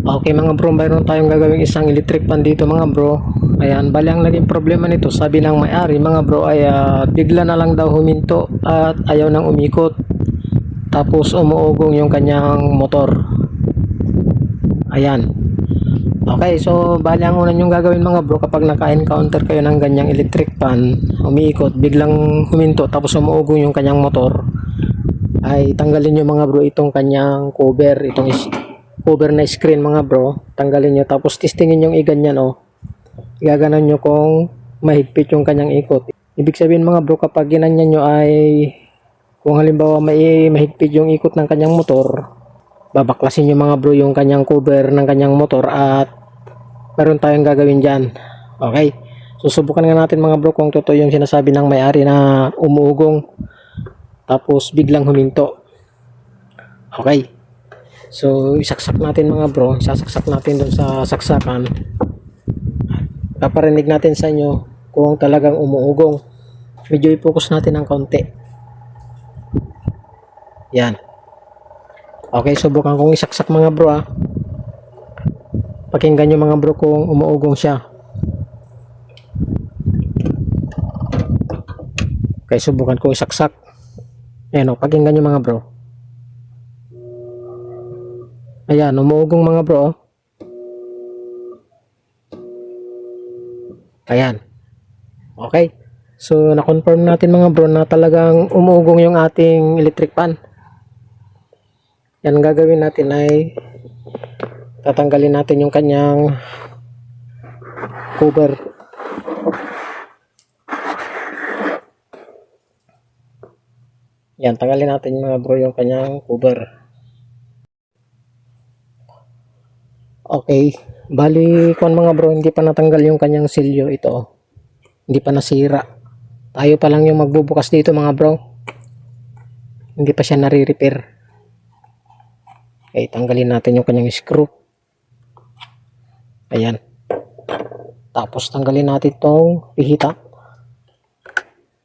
Okay mga bro, mayroon tayong gagawing isang electric pan dito mga bro. Ayan, bali ang naging problema nito, sabi ng may-ari mga bro ay bigla na lang daw huminto at ayaw nang umikot. Tapos umuugong yung kanyang motor. Ayan. Okay, so bali ang una nyong gagawin mga bro kapag naka-encounter kayo ng ganyang electric pan, umiikot, biglang huminto tapos umuugong yung kanyang motor, ay tanggalin nyo mga bro itong kanyang cover, itong cover na screen mga bro, tanggalin nyo tapos testingin yung iganyan igaganan nyo kung mahigpit yung kanyang ikot. Ibig sabihin mga bro kapag ginanyan nyo ay kung halimbawa may mahigpit yung ikot ng kanyang motor, babaklasin nyo mga bro yung kanyang cover ng kanyang motor at meron tayong gagawin dyan. Okay, susubukan nga natin mga bro kung totoo yung sinasabi ng may-ari na umuugong tapos biglang huminto. Okay, so isaksak natin mga bro, isasaksak natin dun sa saksakan, paparinig natin sa inyo kung talagang umuugong. Medyo i-focus natin ng kaunti. Yan. Okay, subukan kong isaksak mga bro pakinggan nyo mga bro kung umuugong siya. Okay, subukan kong isaksak. Ayan pakinggan nyo mga bro. Ayan, umuugong mga bro. Ayan. Okay. So, na-confirm natin mga bro na talagang umuugong yung ating electric pan. Yan, gagawin natin ay tatanggalin natin yung kanyang cover. Yan, tanggalin natin mga bro yung kanyang cover. Okay, bali kung mga bro, hindi pa natanggal yung kanyang silyo ito. Hindi pa nasira. Tayo pa lang yung magbubukas dito mga bro. Hindi pa siya nare-repair. Okay, tanggalin natin yung kanyang screw. Ayan. Tapos tanggalin natin itong pihita.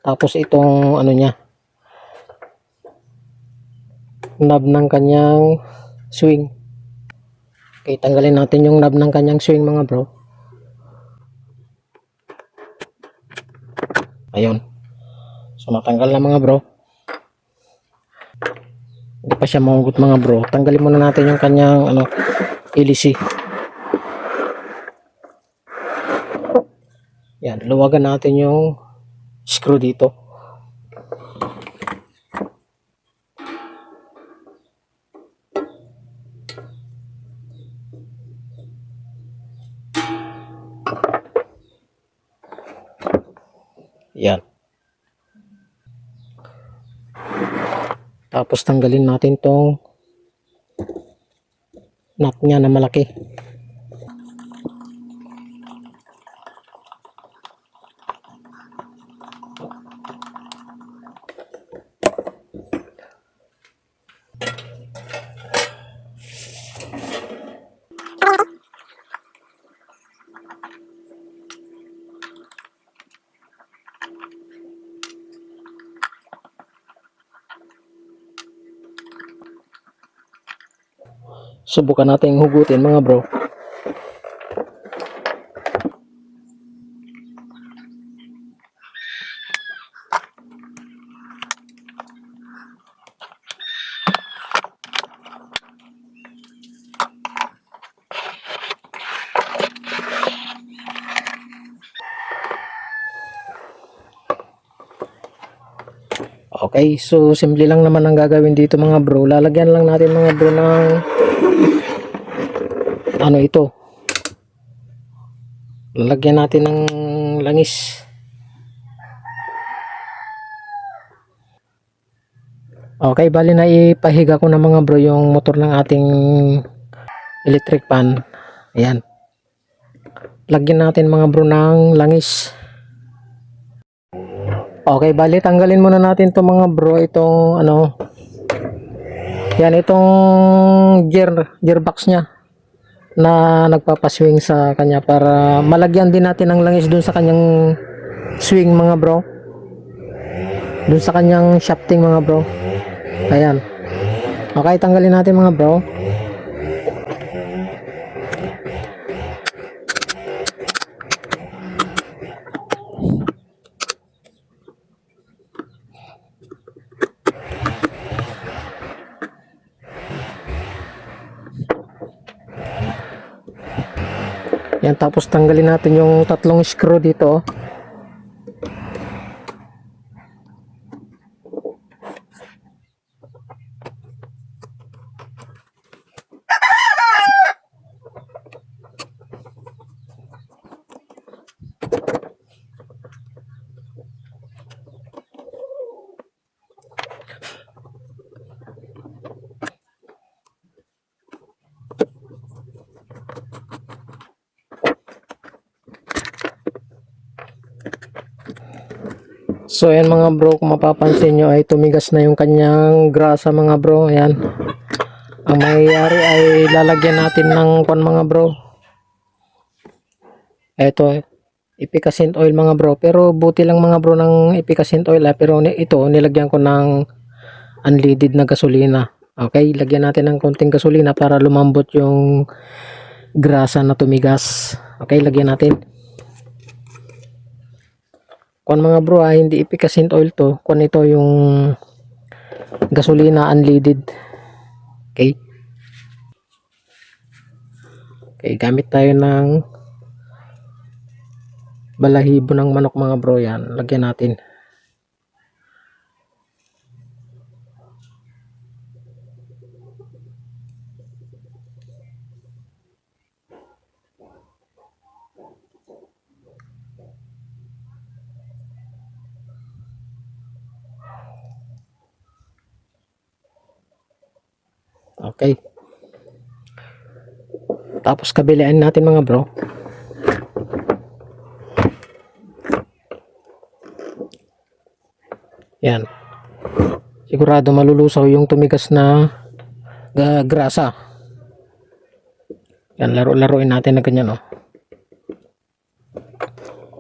Tapos itong ano niya, knob ng kanyang swing. Okay, tanggalin natin yung knob ng kanyang swing mga bro. Ayun. So natanggal na mga bro. Hindi pa siya mahugot mga bro. Tanggalin muna natin yung kanyang LEC. Yan, luwagan natin yung screw dito. Yan. Tapos tanggalin natin tong nut niya na malaki. Subukan natin hugutin mga bro. Okay, so simple lang naman ang gagawin dito mga bro. Lalagyan lang natin mga bro ng ito. Lalagyan natin ng langis. Okay, bali na ipahiga ko na mga bro yung motor ng ating electric pan. Ayan. Lagyan natin mga bro ng langis. Okay, bali tanggalin muna natin to mga bro itong yan, itong gearbox nya na nagpapaswing sa kanya para malagyan din natin ng langis dun sa kanyang swing mga bro, dun sa kanyang shafting mga bro. Ayan. Okay, tanggalin natin mga bro. Yan, tapos tanggalin natin yung tatlong screw dito. So ayan mga bro, kung mapapansin nyo ay tumigas na yung kanyang grasa mga bro. Ayan. Ang mangyayari ay lalagyan natin ng kwan mga bro. Eto, efficacent oil mga bro. Pero buti lang mga bro ng efficacent oil pero ito nilagyan ko ng unleaded na gasolina. Okay, lagyan natin ng konting gasolina para lumambot yung grasa na tumigas. Okay, lagyan natin. Kung mga bro, hindi efficacent oil to. Kung ito yung gasolina unleaded. Okay. Okay, gamit tayo ng balahibo ng manok mga bro. Yan, lagyan natin. Okay. Tapos kabilaan natin mga bro. Yan. Sigurado malulusaw yung tumigas na grasa. Yan, laro-laruin natin na ganyan, oh.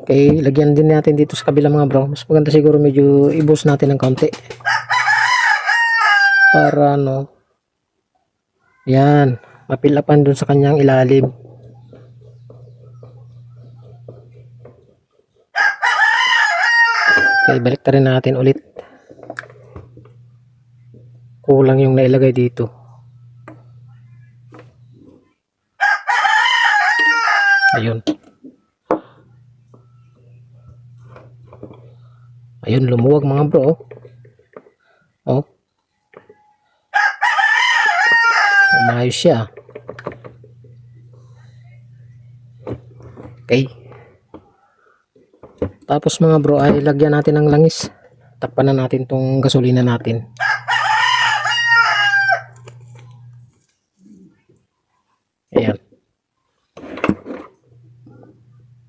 Okay, lagyan din natin dito sa kabila mga bro. Mas maganda siguro medyo i-boost natin ng kaunti. Para ano. Yan, mapilapan dun sa kanyang ilalim. Okay, balik na rin natin ulit. Kulang yung nailagay dito. Ayun. Ayun, lumuwag mga bro. Oh. Umayos siya. Okay. Tapos mga bro ay lagyan natin ng langis. Takpan na natin tong gasolina natin. Ayan.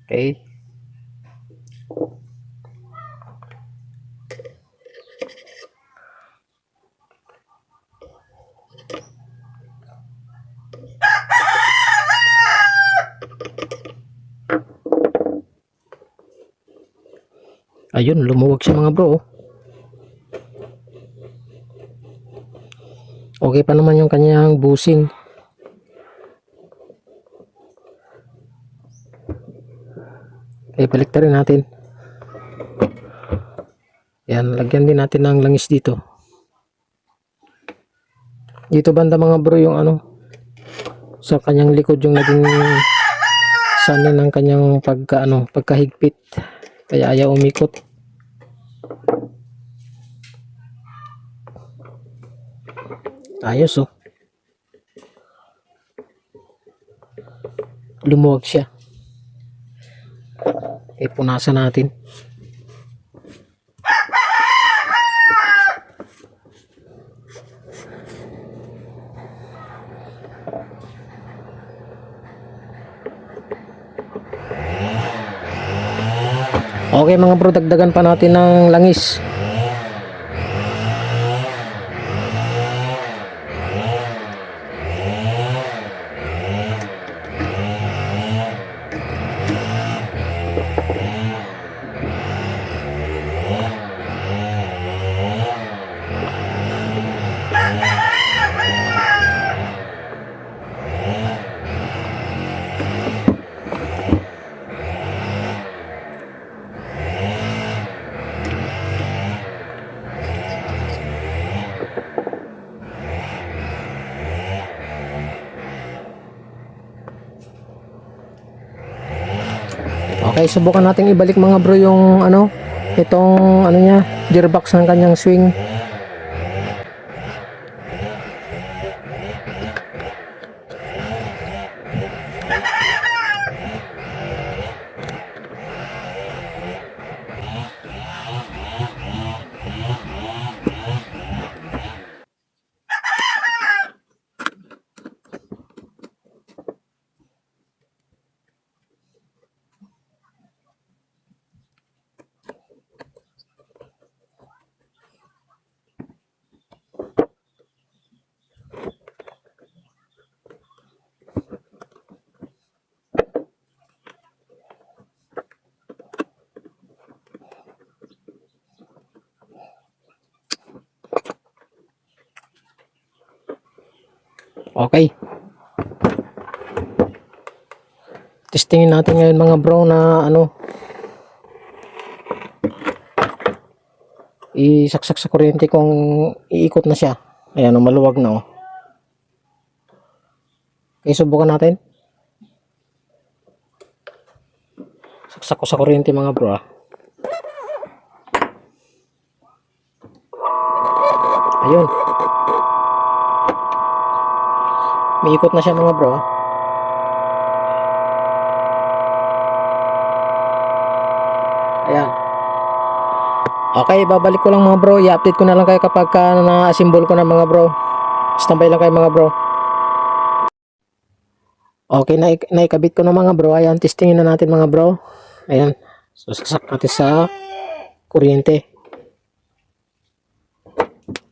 Okay. Ayun, lumuwag siya mga bro. Okay pa naman yung kanyang busing. Okay, balik rin natin. Yan, lagyan din natin ng langis dito. Dito banda mga bro yung ano, sa kanyang likod yung naging sanin ng kanyang pagkahigpit. Kaya ayaw umikot. Ayos oh. Lumuwag siya. Okay, punasan natin. Okay mga bro, dagdagan pa natin ng langis. Okay, subukan natin ibalik mga bro yung ano, itong ano niya, gearbox ng kanyang swing. Okay. Testingin natin ngayon mga bro na ano, isaksak sa kuryente kung iikot na siya. Ayan, maluwag na oh. Okay, subukan natin. Saksak ko sa kuryente mga bro ah. Ayun. May ikot na siya mga bro ah. Ayan. Okay, babalik ko lang mga bro. I-update ko na lang kayo kapag na-assemble ko na mga bro. Standby lang kayo mga bro. Okay, naikabit ko na mga bro. Ayan, testingin na natin mga bro. Ayan. So, saksak natin sa kuryente.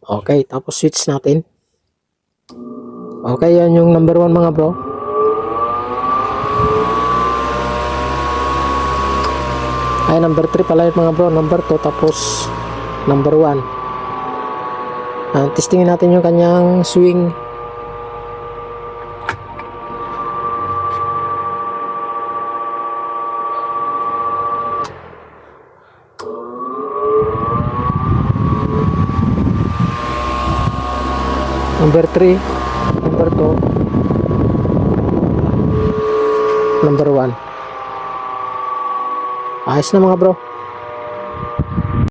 Okay, tapos switch natin. Okay, yan yung number 1 mga bro. Ay, number 3 pala yun mga bro. Number 2, tapos number 1. Testingin natin yung kanyang swing. Number 3, number 2, number 1. Ayos na mga bro.